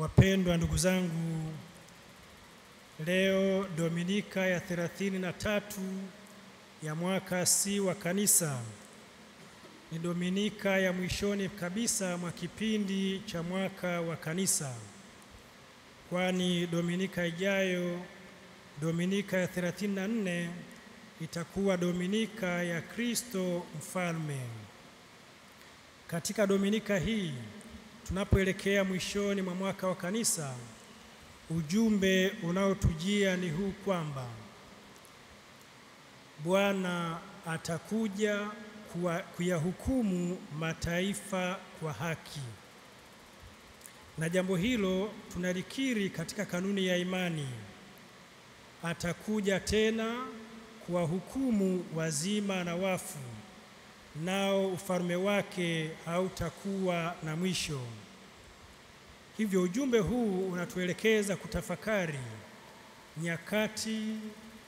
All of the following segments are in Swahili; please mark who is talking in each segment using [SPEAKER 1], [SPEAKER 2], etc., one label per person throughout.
[SPEAKER 1] Wapendwa ndugu zangu, leo Dominika ya 33 ya mwaka C wa kanisa ni Dominika ya mwishoni kabisa mwa kipindi cha mwaka wa kanisa, kwani Dominika ijayo, Dominika ya 34, itakuwa Dominika ya Kristo Mfalme. Katika Dominika hii tunapoelekea mwishoni mwa mwaka wa kanisa, ujumbe unaotujia ni huu kwamba Bwana atakuja kuyahukumu mataifa kwa haki. Na jambo hilo tunalikiri katika kanuni ya imani. Atakuja tena kuwahukumu wazima na wafu, nao ufalme wake hautakuwa na mwisho. Hivyo ujumbe huu unatuelekeza kutafakari nyakati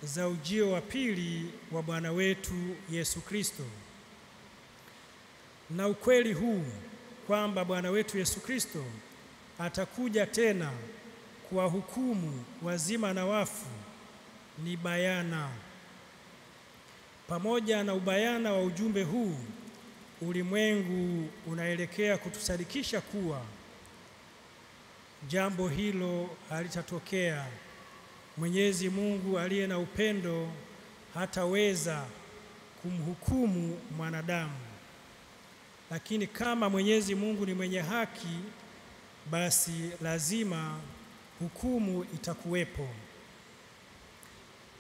[SPEAKER 1] za ujio wa pili wa Bwana wetu Yesu Kristo. Na ukweli huu kwamba Bwana wetu Yesu Kristo atakuja tena kuwahukumu wazima na wafu ni bayana. Pamoja na ubayana wa ujumbe huu, ulimwengu unaelekea kutusadikisha kuwa jambo hilo halitatokea. Mwenyezi Mungu aliye na upendo hataweza kumhukumu mwanadamu. Lakini kama Mwenyezi Mungu ni mwenye haki, basi lazima hukumu itakuwepo.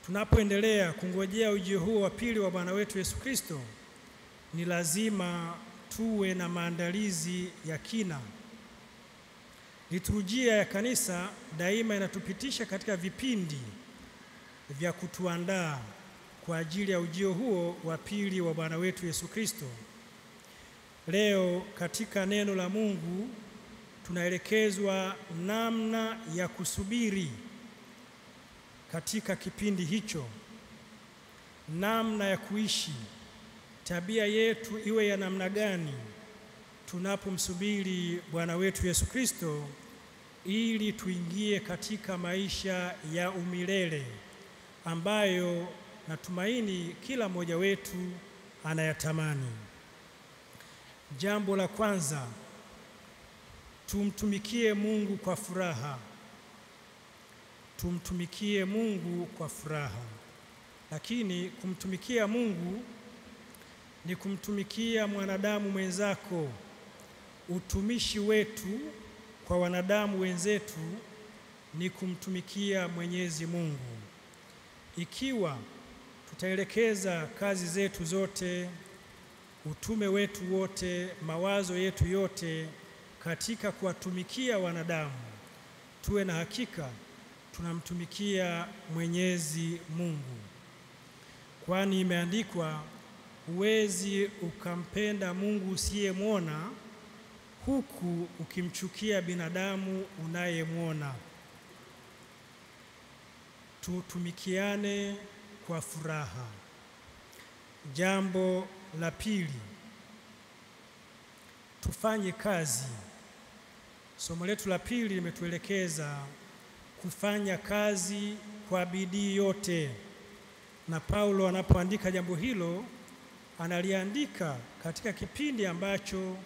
[SPEAKER 1] Tunapoendelea kungojea ujio huo wa pili wa Bwana wetu Yesu Kristo, ni lazima tuwe na maandalizi ya kina. Liturujia ya kanisa daima inatupitisha katika vipindi vya kutuandaa kwa ajili ya ujio huo wa pili wa Bwana wetu Yesu Kristo. Leo katika neno la Mungu tunaelekezwa namna ya kusubiri katika kipindi hicho, namna ya kuishi, tabia yetu iwe ya namna gani tunapomsubiri Bwana wetu Yesu Kristo, ili tuingie katika maisha ya umilele ambayo natumaini kila mmoja wetu anayatamani. Jambo la kwanza, tumtumikie Mungu kwa furaha. Tumtumikie Mungu kwa furaha. Lakini kumtumikia Mungu ni kumtumikia mwanadamu mwenzako. Utumishi wetu kwa wanadamu wenzetu ni kumtumikia Mwenyezi Mungu. Ikiwa tutaelekeza kazi zetu zote, utume wetu wote, mawazo yetu yote katika kuwatumikia wanadamu, tuwe na hakika tunamtumikia Mwenyezi Mungu. Kwani imeandikwa, huwezi ukampenda Mungu usiyemwona huku ukimchukia binadamu unayemwona. Tutumikiane kwa furaha. Jambo la pili, tufanye kazi. Somo letu la pili limetuelekeza kufanya kazi kwa bidii yote. Na Paulo anapoandika jambo hilo, analiandika katika kipindi ambacho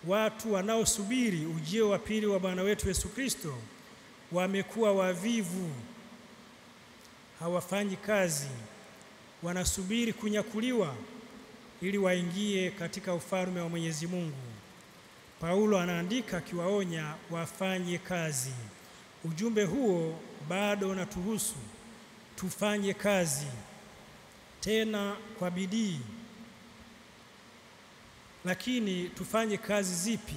[SPEAKER 1] watu wanaosubiri ujio wa pili wa Bwana wetu Yesu Kristo wamekuwa wavivu, hawafanyi kazi, wanasubiri kunyakuliwa ili waingie katika ufalme wa Mwenyezi Mungu. Paulo anaandika akiwaonya wafanye kazi. Ujumbe huo bado unatuhusu tufanye kazi, tena kwa bidii. Lakini tufanye kazi zipi?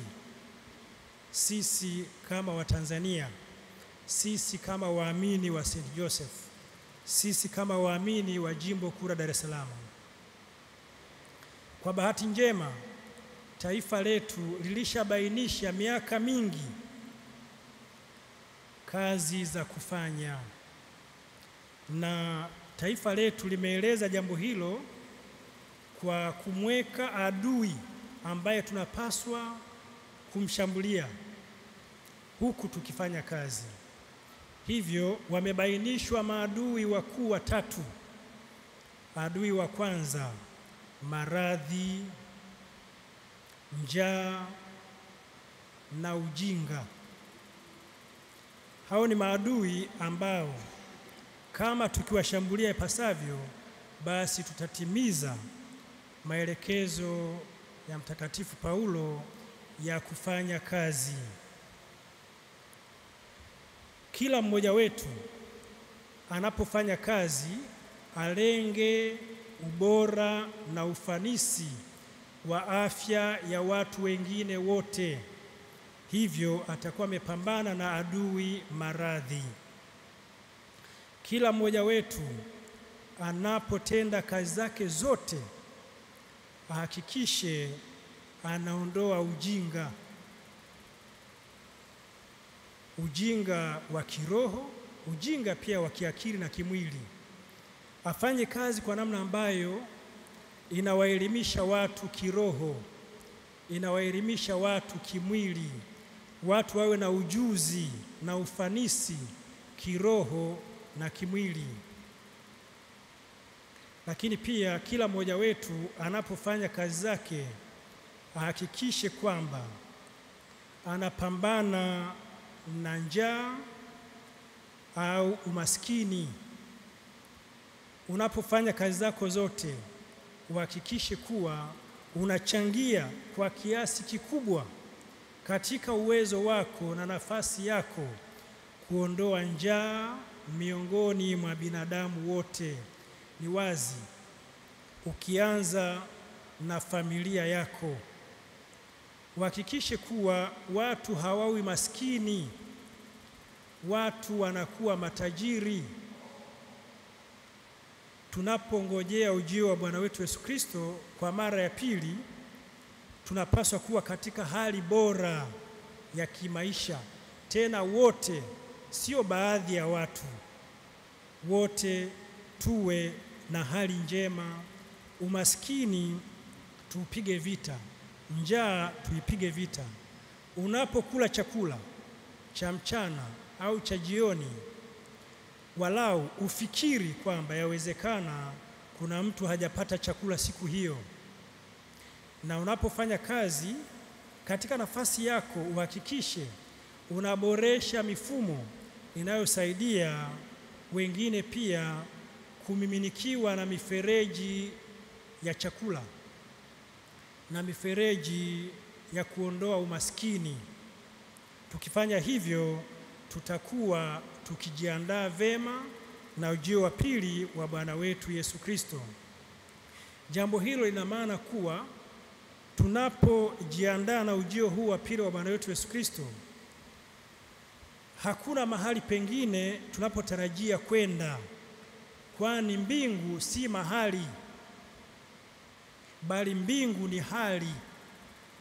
[SPEAKER 1] Sisi kama Watanzania, sisi kama waamini wa St. Joseph, sisi kama waamini wa Jimbo Kuu la Dar es Salaam. Kwa bahati njema, taifa letu lilishabainisha miaka mingi kazi za kufanya, na taifa letu limeeleza jambo hilo kwa kumweka adui ambaye tunapaswa kumshambulia. huku tukifanya kazi. Hivyo wamebainishwa maadui wakuu watatu. Adui wa kwanza, maradhi, njaa na ujinga. Hao ni maadui ambao kama tukiwashambulia ipasavyo, basi tutatimiza maelekezo ya Mtakatifu Paulo ya kufanya kazi. Kila mmoja wetu anapofanya kazi alenge ubora na ufanisi wa afya ya watu wengine wote. Hivyo atakuwa amepambana na adui maradhi. Kila mmoja wetu anapotenda kazi zake zote ahakikishe anaondoa ujinga. Ujinga wa kiroho, ujinga pia wa kiakili na kimwili. Afanye kazi kwa namna ambayo inawaelimisha watu kiroho, inawaelimisha watu kimwili, watu wawe na ujuzi na ufanisi kiroho na kimwili. Lakini pia kila mmoja wetu anapofanya kazi zake ahakikishe kwamba anapambana na njaa au umaskini. Unapofanya kazi zako zote uhakikishe kuwa unachangia kwa kiasi kikubwa katika uwezo wako na nafasi yako kuondoa njaa miongoni mwa binadamu wote. Ni wazi ukianza na familia yako, uhakikishe kuwa watu hawawi maskini, watu wanakuwa matajiri. Tunapongojea ujio wa Bwana wetu Yesu Kristo kwa mara ya pili, tunapaswa kuwa katika hali bora ya kimaisha. Tena wote, sio baadhi ya watu, wote tuwe na hali njema. Umaskini tuupige vita, njaa tuipige vita. Unapokula chakula cha mchana au cha jioni, walau ufikiri kwamba yawezekana kuna mtu hajapata chakula siku hiyo. Na unapofanya kazi katika nafasi yako, uhakikishe unaboresha mifumo inayosaidia wengine pia kumiminikiwa na mifereji ya chakula na mifereji ya kuondoa umaskini. Tukifanya hivyo, tutakuwa tukijiandaa vema na ujio wa pili wa Bwana wetu Yesu Kristo. Jambo hilo lina maana kuwa tunapojiandaa na ujio huu wa pili wa Bwana wetu Yesu Kristo, hakuna mahali pengine tunapotarajia kwenda, kwani mbingu si mahali, bali mbingu ni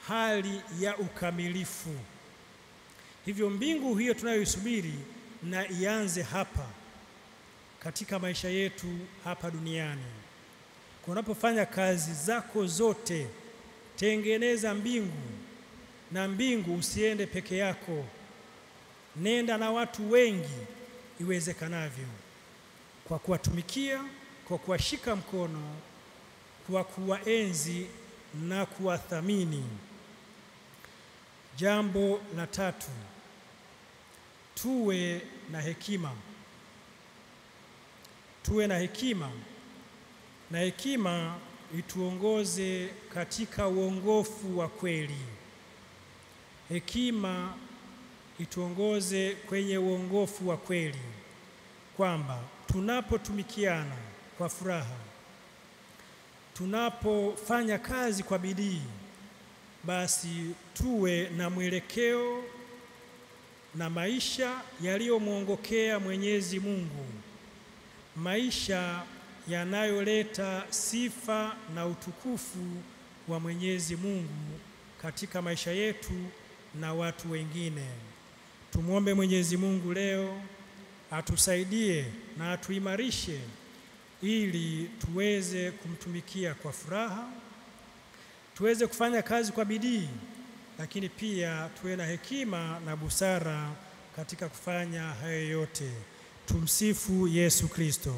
[SPEAKER 1] hali ya ukamilifu. Hivyo mbingu hiyo tunayoisubiri na ianze hapa katika maisha yetu hapa duniani. Unapofanya kazi zako zote, tengeneza mbingu, na mbingu usiende peke yako, nenda na watu wengi iwezekanavyo, kwa kuwatumikia, kwa kuwashika mkono, kwa kuwaenzi na kuwathamini. Jambo la tatu, tuwe na hekima. Tuwe na hekima, na hekima ituongoze katika uongofu wa kweli. Hekima ituongoze kwenye uongofu wa kweli, kwamba tunapotumikiana kwa furaha, tunapofanya kazi kwa bidii, basi tuwe na mwelekeo na maisha yaliyomwongokea Mwenyezi Mungu, maisha yanayoleta sifa na utukufu wa Mwenyezi Mungu katika maisha yetu na watu wengine. Tumwombe Mwenyezi Mungu leo atusaidie na atuimarishe ili tuweze kumtumikia kwa furaha, tuweze kufanya kazi kwa bidii, lakini pia tuwe na hekima na busara katika kufanya hayo yote. Tumsifu Yesu Kristo.